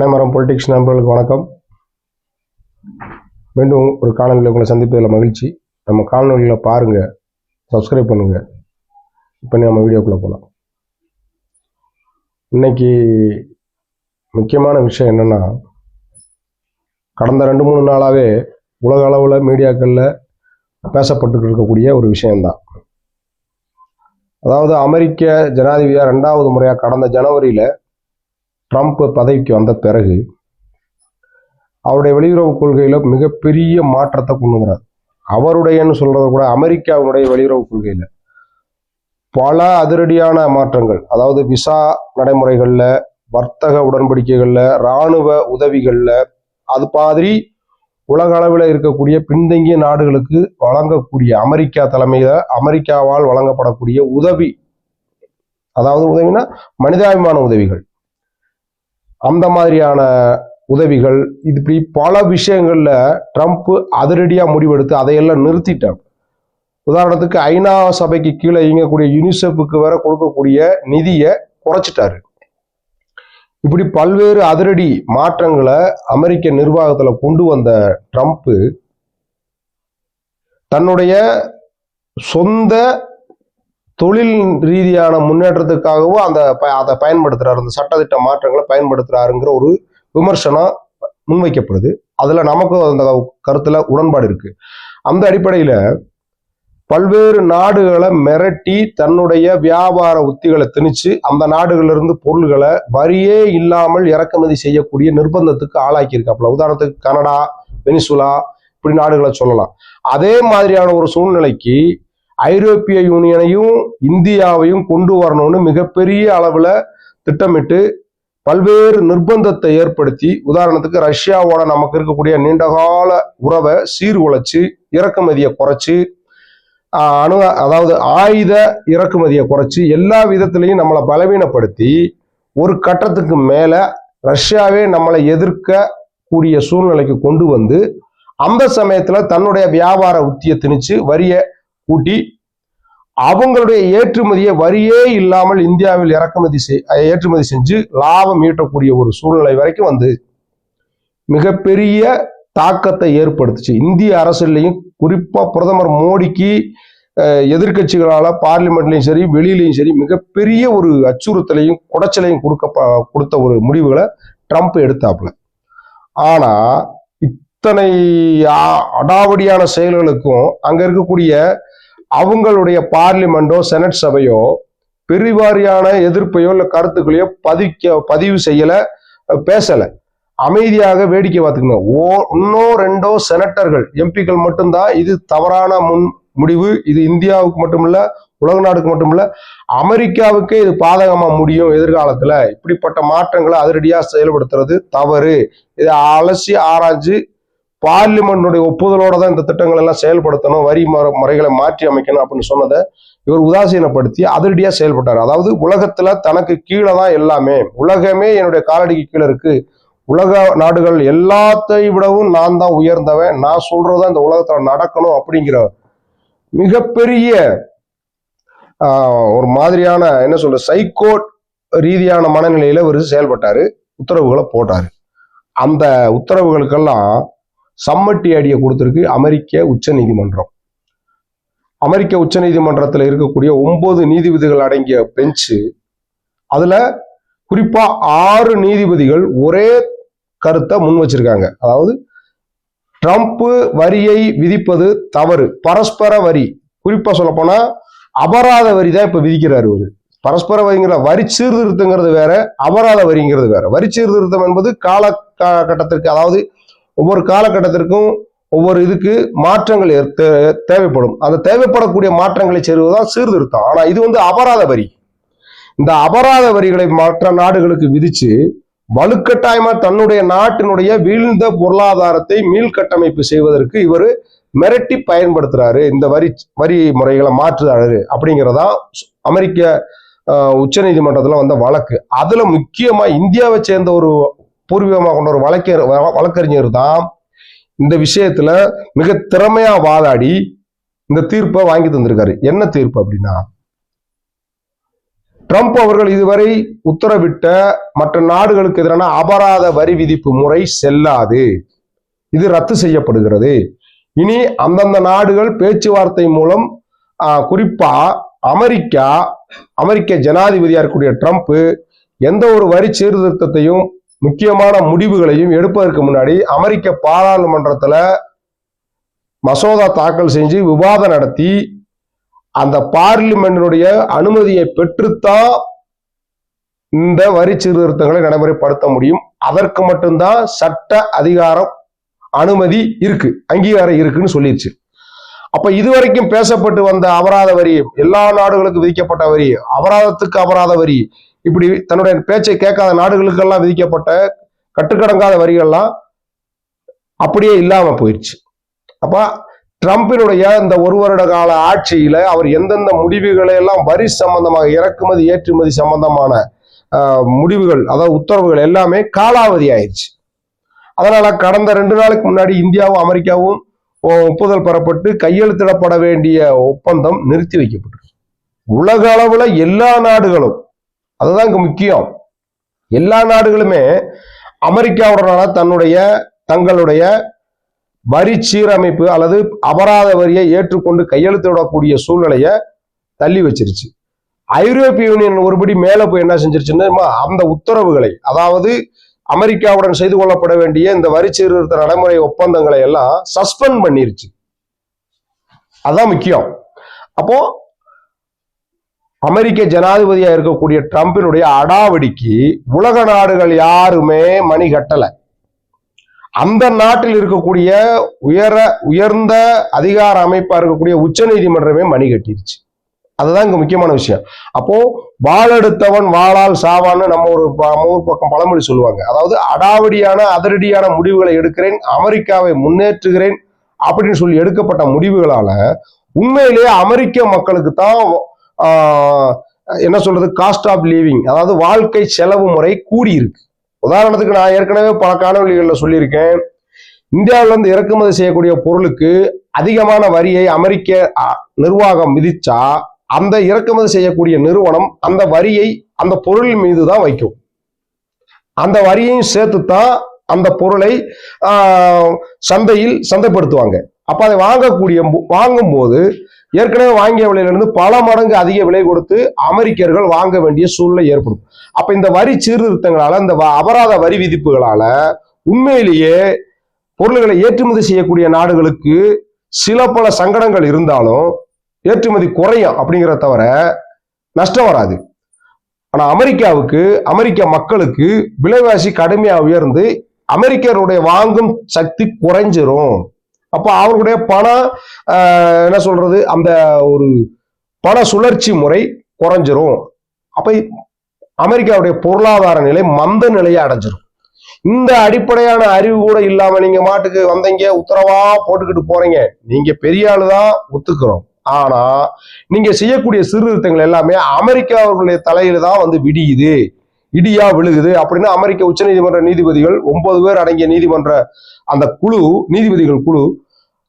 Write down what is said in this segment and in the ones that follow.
பனைமரம் பொலிட்டிக்ஸ் நண்பர்களுக்கு வணக்கம். மீண்டும் ஒரு காணொலியில் உங்களை சந்திப்பதில் மகிழ்ச்சி. நம்ம காணொலிகளை பாருங்கள், சப்ஸ்கிரைப் பண்ணுங்கள். இப்போ நம்ம வீடியோக்குள்ளே போகலாம். இன்னைக்கு முக்கியமான விஷயம் என்னென்னா, கடந்த 2-3 நாளாகவே உலக அளவில் மீடியாக்களில் பேசப்பட்டு இருக்கக்கூடிய ஒரு விஷயம்தான். அதாவது அமெரிக்க ஜனாதிபதியாக 2வது முறையாக கடந்த ஜனவரியில் ட்ரம்ப் பதவிக்கு வந்த பிறகு அவருடைய வெளியுறவு கொள்கையில் மிகப்பெரிய மாற்றத்தை கொண்டு வரார். அவருடையன்னு சொல்றத கூட அமெரிக்காவுடைய வெளியுறவு கொள்கையில் பல அதிரடியான மாற்றங்கள், அதாவது விசா நடைமுறைகளில், வர்த்தக உடன்படிக்கைகளில், இராணுவ உதவிகளில், அது மாதிரி உலக அளவில் இருக்கக்கூடிய பின்தங்கிய நாடுகளுக்கு வழங்கக்கூடிய அமெரிக்கா தலைமையில் அமெரிக்காவால் வழங்கப்படக்கூடிய உதவி, அதாவது உதவினா மனிதாபிமான உதவிகள், அந்த மாதிரியான உதவிகள், இப்படி பல விஷயங்கள்ல ட்ரம்ப் அதிரடியா முடிவெடுத்து அதையெல்லாம் நிறுத்திட்டார். உதாரணத்துக்கு ஐநா சபைக்கு கீழே இயங்கக்கூடிய யூனிசெஃப்க்கு வேற கொடுக்கக்கூடிய நிதியை குறைச்சிட்டாரு. இப்படி பல்வேறு அதிரடி மாற்றங்களை அமெரிக்க நிர்வாகத்துல கொண்டு வந்த ட்ரம்ப் தன்னுடைய சொந்த தொழில் ரீதியான முன்னேற்றத்துக்காகவும் அதை பயன்படுத்துறாரு, அந்த சட்டத்திட்ட மாற்றங்களை பயன்படுத்துறாருங்கிற ஒரு விமர்சனம் முன்வைக்கப்படுது. அதுல நமக்கும் அந்த கருத்துல உடன்பாடு இருக்கு. அந்த அடிப்படையில பல்வேறு நாடுகளை மிரட்டி தன்னுடைய வியாபார உத்திகளை திணிச்சு அந்த நாடுகளிலிருந்து பொருள்களை வரியே இல்லாமல் இறக்குமதி செய்யக்கூடிய நிர்பந்தத்துக்கு ஆளாக்கி இருக்காப்புல. உதாரணத்துக்கு கனடா, வெனிசுலா, இப்படி நாடுகளை சொல்லலாம். அதே மாதிரியான ஒரு சூழ்நிலைக்கு ஐரோப்பிய யூனியனையும் இந்தியாவையும் கொண்டு வரணும்னு மிகப்பெரிய அளவுல திட்டமிட்டு பல்வேறு நிர்பந்தத்தை ஏற்படுத்தி, உதாரணத்துக்கு ரஷ்யாவோட நமக்கு இருக்கக்கூடிய நீண்டகால உறவை சீர்குலைச்சு, இறக்குமதியை குறைச்சு, அதாவது ஆயுத இறக்குமதியை குறைச்சு, எல்லா விதத்திலையும் நம்மளை பலவீனப்படுத்தி ஒரு கட்டத்துக்கு மேல ரஷ்யாவே நம்மளை எதிர்க்க கூடிய சூழ்நிலைக்கு கொண்டு வந்து அந்த சமயத்துல தன்னுடைய வியாபார உத்தியை திணிச்சு வரிய கூட்டி அவங்களுடைய ஏற்றுமதியை வரியே இல்லாமல் இந்தியாவில் ஏற்றுமதி செஞ்சு லாபம் ஈட்டக்கூடிய ஒரு சூழ்நிலை வரைக்கும் வந்து மிகப்பெரிய தாக்கத்தை ஏற்படுத்துச்சு. இந்திய அரசியலையும் குறிப்பா பிரதமர் மோடிக்கு எதிர்கட்சிகளால பார்லிமெண்ட்லையும் சரி வெளியிலையும் சரி மிகப்பெரிய ஒரு அச்சுறுத்தலையும் குடைச்சலையும் கொடுத்த ஒரு முடிவுகளை ட்ரம்ப் எடுத்தாப்புல. ஆனா இத்தனை அடாவடியான செயல்களுக்கும் அங்க இருக்கக்கூடிய அவங்களுடைய பார்லிமெண்டோ செனட் சபையோ பெருவாரியான எதிர்ப்பையோ இல்ல கருத்துக்களையோ பதிவு செய்யல, பேசல, அமைதியாக வேடிக்கை பார்த்துக்கணும். இன்னும் 2 செனட்டர்கள், எம்பிக்கள் மட்டும்தான் இது தவறான முடிவு, இது இந்தியாவுக்கு மட்டுமில்ல, உலக நாடுக்கு மட்டுமில்ல, அமெரிக்காவுக்கே இது பாதகமா முடியும் எதிர்காலத்துல, இப்படிப்பட்ட மாற்றங்களை அதிரடியா செயல்படுத்துறது தவறு, இதை அலசி ஆராய்ஞ்சு பார்லிமெண்டுடைய ஒப்புதலோட தான் இந்த திட்டங்கள் எல்லாம் செயல்படுத்தணும், வரி முறைகளை மாற்றி அமைக்கணும் அப்படின்னு சொன்னதை இவர் உதாசீனப்படுத்தி அதிரடியா செயல்பட்டார். அதாவது உலகத்துல தனக்கு கீழே தான் எல்லாமே, உலகமே என்னுடைய காலடிக்கு கீழே இருக்கு, உலக நாடுகள் எல்லாத்தை விடவும் நான் தான் உயர்ந்தவன், நான் சொல்றதுதான் இந்த உலகத்துல நடக்கணும் அப்படிங்கிற மிகப்பெரிய ஒரு மாதிரியான என்ன சொல்ற சைக்கோ ரீதியான மனநிலையில இவர் செயல்பட்டாரு, உத்தரவுகளை போட்டாரு. அந்த உத்தரவுகளுக்கெல்லாம் சம்மட்டி அடியை கொடுத்திருக்கு அமெரிக்க உச்ச நீதிமன்றம். அமெரிக்க உச்ச நீதிமன்றத்தில் இருக்கக்கூடிய 9 நீதிபதிகள் அடங்கிய பெஞ்சு, அதுல குறிப்பா 6 நீதிபதிகள் ஒரே கருத்தை முன் வச்சிருக்காங்க. அதாவது ட்ரம்ப் வரியை விதிப்பது தவறு, பரஸ்பர வரி, குறிப்பா சொல்ல போனா அபராத வரி தான் இப்ப விதிக்கிறாரு இவரு. பரஸ்பர வரிங்கிற வரி சீர்திருத்தங்கிறது வேற, அபராத வரிங்கிறது வேற. வரி சீர்திருத்தம் என்பது காலகட்டத்திற்கு, அதாவது ஒவ்வொரு காலகட்டத்திற்கும் ஒவ்வொரு இதுக்கு மாற்றங்கள் தேவைப்படும், அந்த தேவைப்படக்கூடிய மாற்றங்களை செய்வதுதான் சீர்திருத்தம். ஆனா இது அபராத வரி. இந்த அபராத வரிகளை மற்ற நாடுகளுக்கு விதிச்சு வலுக்கட்டாயமா தன்னுடைய நாட்டினுடைய வீழ்ந்த பொருளாதாரத்தை மீள்கட்டமைப்பு செய்வதற்கு இவர் மிரட்டி பயன்படுத்துறாரு, இந்த வரி முறைகளை மாற்றுறாரு அப்படிங்கிறதா அமெரிக்க உச்ச நீதிமன்றத்துல வந்த வழக்கு. அதுல முக்கியமா இந்தியாவை சேர்ந்த ஒரு பூர்வீகமாக கொண்ட ஒரு வழக்கறிஞர் தான் இந்த விஷயத்துல மிக திறமையா வாதாடி இந்த தீர்ப்பை வாங்கி தந்திருக்காரு. என்ன தீர்ப்பு அப்படின்னா, ட்ரம்ப் அவர்கள் இதுவரை உத்தரவிட்ட மற்ற நாடுகளுக்கு எதிரான அபராத வரி விதிப்பு முறை செல்லாது, இது ரத்து செய்யப்படுகிறது. இனி அந்தந்த நாடுகள் பேச்சுவார்த்தை மூலம், குறிப்பா அமெரிக்க ஜனாதிபதியா இருக்கக்கூடிய ட்ரம்ப் எந்த ஒரு வரி சீர்திருத்தத்தையும் முக்கியமான முடிவுகளையும் எடுப்பதற்கு முன்னாடி அமெரிக்க பாராளுமன்றத்துல மசோதா தாக்கல் செஞ்சு விவாதம் நடத்தி அந்த பார்லிமெண்டினுடைய அனுமதியை பெற்றுத்தான் இந்த வரி சீர்திருத்தங்களை நடைமுறைப்படுத்த முடியும். அதற்கு மட்டும்தான் சட்ட அதிகாரம், அனுமதி இருக்கு, அங்கீகாரம் இருக்குன்னு சொல்லிருச்சு. அப்ப இதுவரைக்கும் பேசப்பட்டு வந்த அபராத வரி, எல்லா நாடுகளுக்கும் விதிக்கப்பட்ட வரி, அபராதத்துக்கு அபராத வரி, இப்படி தன்னுடைய பேச்சை கேட்காத நாடுகளுக்கெல்லாம் விதிக்கப்பட்ட கட்டுக்கடங்காத வரிகள்லாம் அப்படியே இல்லாம போயிடுச்சு. அப்ப ட்ரம்பினுடைய இந்த ஒரு வருட கால ஆட்சியில அவர் எந்தெந்த முடிவுகளை எல்லாம் வரி சம்பந்தமாக, இறக்குமதி ஏற்றுமதி சம்பந்தமான முடிவுகள், அதாவது உத்தரவுகள் எல்லாமே காலாவதி ஆயிடுச்சு. அதனால கடந்த 2 நாளுக்கு முன்னாடி இந்தியாவும் அமெரிக்காவும் ஒப்புதல் பெறப்பட்டு கையெழுத்திடப்பட வேண்டிய ஒப்பந்தம் நிறுத்தி வைக்கப்பட்டது. உலக அளவுல எல்லா நாடுகளும், அதுதான் இங்க முக்கியம், எல்லா நாடுகளுமே அமெரிக்காவுடனான தங்களுடைய வரி சீரமைப்பு அல்லது அபராத வரியை ஏற்றுக்கொண்டு கையெழுத்திடக்கூடிய சூழ்நிலையை தள்ளி வச்சிருச்சு. ஐரோப்பிய யூனியன் ஒருபடி மேல போய் என்ன செஞ்சிருச்சுன்னா, அந்த உத்தரவுகளை, அதாவது அமெரிக்காவுடன் செய்து கொள்ளப்பட வேண்டிய இந்த வரி சீர்திருத்த நடைமுறை ஒப்பந்தங்களை எல்லாம் சஸ்பெண்ட் பண்ணிருச்சு. அதான் முக்கியம். அப்போ அமெரிக்க ஜனாதிபதியா இருக்கக்கூடிய ட்ரம்பினுடைய அடாவடிக்கு உலக நாடுகள் யாருமே மணி கட்டல. அந்த நாட்டில் இருக்கக்கூடிய உயர்ந்த அதிகார அமைப்பா இருக்கக்கூடிய உச்ச நீதிமன்றமே மணி கட்டிருச்சு. அதுதான் இங்க முக்கியமான விஷயம். அப்போ வாளெடுத்தவன் வாளால் சாவான்னு நம்ம ஒரு பக்கம் பழமொழி சொல்லுவாங்க. அதாவது அதிரடியான முடிவுகளை எடுக்கிறேன், அமெரிக்காவை முன்னேற்றுகிறேன் அப்படின்னு சொல்லி எடுக்கப்பட்ட முடிவுகளால உண்மையிலேயே அமெரிக்க மக்களுக்கு தான் என்ன சொல்றது, காஸ்ட் ஆஃப் லிவிங், அதாவது வாழ்க்கை செலவு முறை கூடி இருக்கு. உதாரணத்துக்கு நான் ஏற்கனவே பல காணொலிகளில் சொல்லியிருக்கேன், இந்தியாவிலிருந்து இறக்குமதி செய்யக்கூடிய பொருளுக்கு அதிகமான வரியை அமெரிக்க நிர்வாகம் விதிச்சா அந்த இறக்குமதி செய்யக்கூடிய நிறுவனம் அந்த வரியை அந்த பொருள் மீது தான் வைக்கும். அந்த வரியையும் சேர்த்துத்தான் அந்த பொருளை சந்தைப்படுத்துவாங்க. அப்ப அதை வாங்கும்போது ஏற்கனவே வாங்கிய விலையிலிருந்து பல மடங்கு அதிக விலை கொடுத்து அமெரிக்கர்கள் வாங்க வேண்டிய சூழ்நிலை ஏற்படும். அப்ப இந்த வரி சீர்திருத்தங்களால, இந்த அபராத வரி விதிப்புகளால உண்மையிலேயே பொருள்களை ஏற்றுமதி செய்யக்கூடிய நாடுகளுக்கு சில பல சங்கடங்கள் இருந்தாலும் ஏற்றுமதி குறையும் அப்படிங்கிற தவிர நஷ்டம் வராது. ஆனா அமெரிக்க மக்களுக்கு விலைவாசி கடுமையா உயர்ந்து அமெரிக்கருடைய வாங்கும் சக்தி குறைஞ்சிரும். அப்ப அவர்களுடைய என்ன சொல்றது, அந்த ஒரு பண சுழற்சி முறை குறைஞ்சிரும். அப்ப அமெரிக்காவுடைய பொருளாதார நிலை மந்த நிலையை அடைஞ்சிரும். இந்த அடிப்படையான அறிவு கூட இல்லாம நீங்க மாட்டுக்கு வந்தீங்க, உத்தரவா போட்டுக்கிட்டு போறீங்க, நீங்க பெரிய ஆளுதான் ஒத்துக்கிறோம். ஆனா நீங்க செய்யக்கூடிய சீர்திருத்தங்கள் எல்லாமே அமெரிக்காவுடைய தலையில தான் வந்து இடியா விழுகுது அப்படின்னு அமெரிக்க உச்ச நீதிமன்ற நீதிபதிகள் 9 பேர் அடங்கிய நீதிமன்ற அந்த நீதிபதிகள் குழு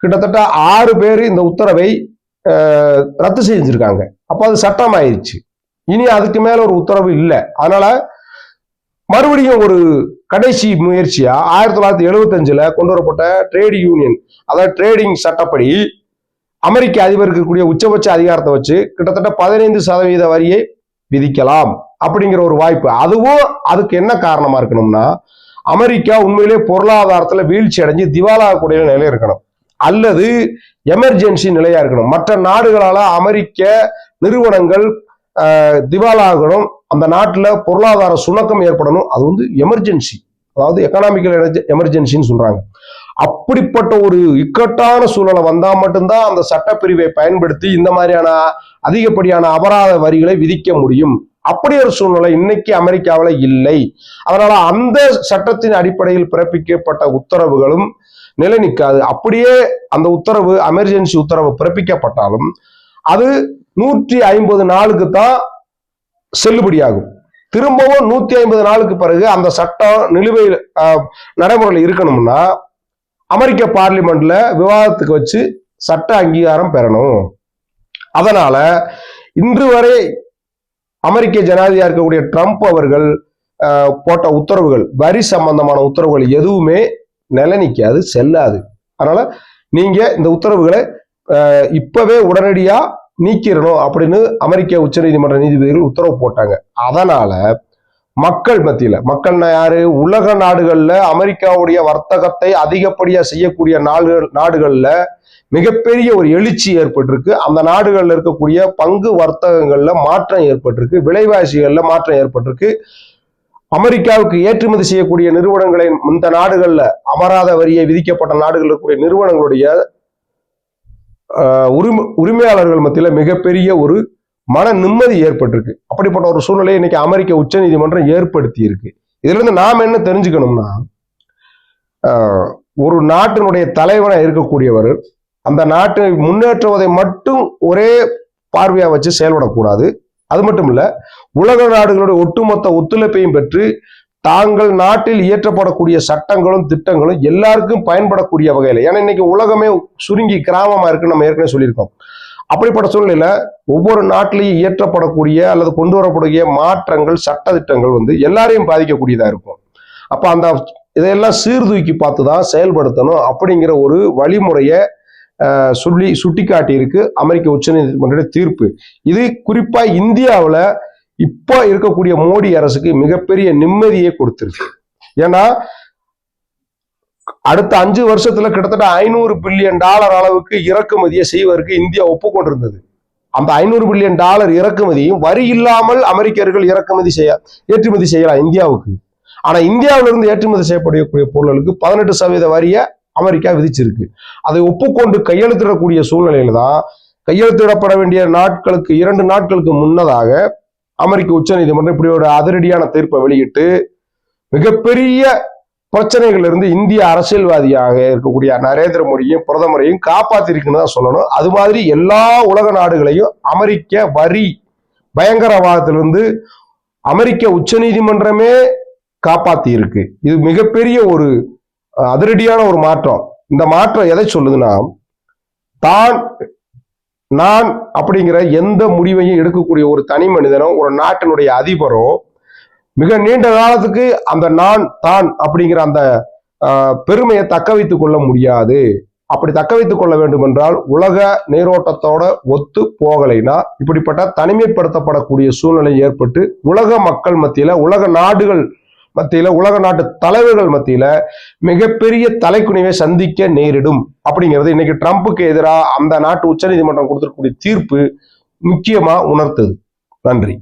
கிட்டத்தட்ட 6 பேர் இந்த உத்தரவை ரத்து செஞ்சிருக்காங்க. அப்ப அது சட்டம் ஆயிடுச்சு. இனி அதுக்கு மேல ஒரு உத்தரவு இல்லை. அதனால மறுபடியும் ஒரு கடைசி முயற்சியா 1975 கொண்டு வரப்பட்ட ட்ரேட் யூனியன், அதாவது ட்ரேடிங் சட்டப்படி அமெரிக்க அதிபருக்கு கூடிய உச்சபட்ச அதிகாரத்தை வச்சு கிட்டத்தட்ட 15% வரியை விதிக்கலாம் அப்படிங்கிற ஒரு வாய்ப்பு. அதுவும் அதுக்கு என்ன காரணமா இருக்கணும்னா, அமெரிக்கா உண்மையிலே பொருளாதாரத்துல வீழ்ச்சி அடைஞ்சு திவாலாகக்கூடிய நிலை இருக்கணும், அல்லது எமர்ஜென்சி நிலையா இருக்கணும். மற்ற நாடுகளால அமெரிக்க நிறுவனங்கள் திவாலாகணும், அந்த நாட்டுல பொருளாதார சுணக்கம் ஏற்படணும். அது வந்து எமர்ஜென்சி, அதாவது எக்கனாமிக்கல் எமர்ஜென்சின்னு சொல்றாங்க. அப்படிப்பட்ட ஒரு இக்கட்டான சூழலை வந்தா மட்டும்தான் அந்த சட்டப்பிரிவை பயன்படுத்தி இந்த மாதிரியான அதிகப்படியான அபராத வரிகளை விதிக்க முடியும். அப்படி ஒரு சூழ்நிலை இன்னைக்கு அமெரிக்காவில் இல்லை. அதனால அந்த சட்டத்தின் அடிப்படையில் பிறப்பிக்கப்பட்ட உத்தரவுகளும் நிலை நிற்காது. அப்படியே அந்த உத்தரவு, எமர்ஜென்சி உத்தரவு பிறப்பிக்கப்பட்டாலும் அது 150 நாளுக்கு தான் செல்லுபடியாகும். திரும்பவும் 150 நாளுக்கு பிறகு அந்த சட்டம் நிலுவையில் நடைமுறையில் இருக்கணும்னா அமெரிக்க பார்லிமெண்ட்ல விவாதத்துக்கு வச்சு சட்ட அங்கீகாரம் பெறணும். அதனால இன்று வரை அமெரிக்க ஜனாதிபதியா இருக்கக்கூடிய ட்ரம்ப் அவர்கள் போட்ட உத்தரவுகள், வரி சம்பந்தமான உத்தரவுகள் எதுவுமே நிலைநிக்காது, செல்லாது. அதனால நீங்க இந்த உத்தரவுகளை இப்பவே உடனடியா நீக்கிடணும் அப்படின்னு அமெரிக்க உச்சநீதிமன்ற நீதிபதிகள் உத்தரவு போட்டாங்க. அதனால மக்கள் மத்தியில, மக்கள்னா யாரு, உலக நாடுகள்ல அமெரிக்காவுடைய வர்த்தகத்தை அதிகப்படியா செய்யக்கூடிய நாடுகள்ல மிகப்பெரிய ஒரு எழுச்சி ஏற்பட்டிருக்கு. அந்த நாடுகள்ல இருக்கக்கூடிய பங்கு வர்த்தகங்கள்ல மாற்றம் ஏற்பட்டிருக்கு, விலைவாசிகள்ல மாற்றம் ஏற்பட்டிருக்கு. அமெரிக்காவுக்கு ஏற்றுமதி செய்யக்கூடிய நிறுவனங்களை இந்த நாடுகள்ல அபராத வரியை விதிக்கப்பட்ட நாடுகள் இருக்கக்கூடிய நிறுவனங்களுடைய உரிமையாளர்கள் மத்தியில மிகப்பெரிய ஒரு மன நிம்மதி ஏற்பட்டிருக்கு. அப்படிப்பட்ட ஒரு சூழ்நிலையை இன்னைக்கு அமெரிக்க உச்ச நீதிமன்றம் ஏற்படுத்தி இருக்கு. இதுல இருந்து நாம் என்ன தெரிஞ்சுக்கணும்னா, ஒரு நாட்டினுடைய தலைவனா இருக்கக்கூடியவர் அந்த நாட்டை முன்னேற்றுவதை மட்டும் ஒரே பார்வையா வச்சு செயல்படக்கூடாது. அது மட்டும் இல்ல, உலக நாடுகளுடைய ஒட்டுமொத்த ஒத்துழைப்பையும் பெற்று தாங்கள் நாட்டில் இயற்றப்படக்கூடிய சட்டங்களும் திட்டங்களும் எல்லாருக்கும் பயன்படக்கூடிய வகையில், ஏன்னா இன்னைக்கு உலகமே சுருங்கி கிராமமா இருக்குன்னு நம்ம ஏற்கனவே சொல்லியிருக்கோம். அப்படிப்பட்ட சூழ்நிலையில ஒவ்வொரு நாட்டிலையும் இயற்றப்படக்கூடிய அல்லது கொண்டு வரக்கூடிய மாற்றங்கள், சட்ட திட்டங்கள் எல்லாரையும் பாதிக்கக்கூடியதா இருக்கும். அப்ப அந்த இதையெல்லாம் சீர்தூக்கி பார்த்துதான் செயல்படுத்தணும் அப்படிங்கிற ஒரு வழிமுறையை சுட்டிக்காட்டி இருக்கு அமெரிக்க உச்ச நீதிமன்ற தீர்ப்பு. இது குறிப்பா இந்தியாவில் இப்போ இருக்கக்கூடிய மோடி அரசுக்கு மிகப்பெரிய நிம்மதியை கொடுத்திருக்கு. ஏன்னா அடுத்த 5 வருஷத்துல கிட்டத்தட்ட $500 பில்லியன் அளவுக்கு இறக்குமதியை செய்வதற்கு இந்தியா ஒப்புக்கொண்டிருந்தது. அந்த $500 பில்லியன் இறக்குமதியும் வரி இல்லாமல் அமெரிக்கர்கள் ஏற்றுமதி செய்யலாம் இந்தியாவுக்கு. ஆனா இந்தியாவிலிருந்து ஏற்றுமதி செய்யப்படக்கூடிய பொருட்களுக்கு 18% வரியை அமெரிக்கா விதிச்சிருக்கு. அதை ஒப்புக்கொண்டு கையெழுத்திடக்கூடிய சூழ்நிலையில தான் கையெழுத்திடப்பட வேண்டிய 2 நாட்களுக்கு முன்னதாக அமெரிக்க உச்ச நீதிமன்றம் இப்படி ஒரு அதிரடியான தீர்ப்பை வெளியிட்டு மிகப்பெரிய பிரச்சனைகள் இருந்து இந்திய அரசியல்வாதியாக இருக்கக்கூடிய நரேந்திர மோடியும் பிரதமரையும் காப்பாத்திருக்குன்னு தான் சொல்லணும். அது மாதிரி எல்லா உலக நாடுகளையும் அமெரிக்க வரி பயங்கரவாதத்திலிருந்து அமெரிக்க உச்ச நீதிமன்றமே காப்பாத்தி இருக்கு. இது மிகப்பெரிய ஒரு அதிரடியான ஒரு மாற்றம். இந்த மாற்றம் எதை சொல்லுதுன்னா, நான் அப்படிங்கிற எந்த முடிவையும் எடுக்கக்கூடிய ஒரு தனி மனிதனோ ஒரு நாட்டினுடைய அதிபரோ மிக நீண்ட காலத்துக்கு அந்த தான் அப்படிங்கிற அந்த பெருமையை தக்க வைத்துக் கொள்ள முடியாது. அப்படி தக்க வைத்துக் கொள்ள வேண்டும் என்றால் உலக நீரோட்டத்தோட ஒத்து போகலைன்னா இப்படிப்பட்ட தனிமைப்படுத்தப்படக்கூடிய சூழ்நிலை ஏற்பட்டு உலக மக்கள் மத்தியில, உலக நாடுகள் மத்தியில, உலக நாட்டு தலைவர்கள் மத்தியில மிகப்பெரிய தலைக்குனிவை சந்திக்க நேரிடும் அப்படிங்கிறது இன்னைக்கு ட்ரம்புக்கு எதிராக அந்த நாட்டு உச்ச நீதிமன்றம் கொடுத்திருக்கக்கூடிய தீர்ப்பு முக்கியமா உணர்த்துது. நன்றி.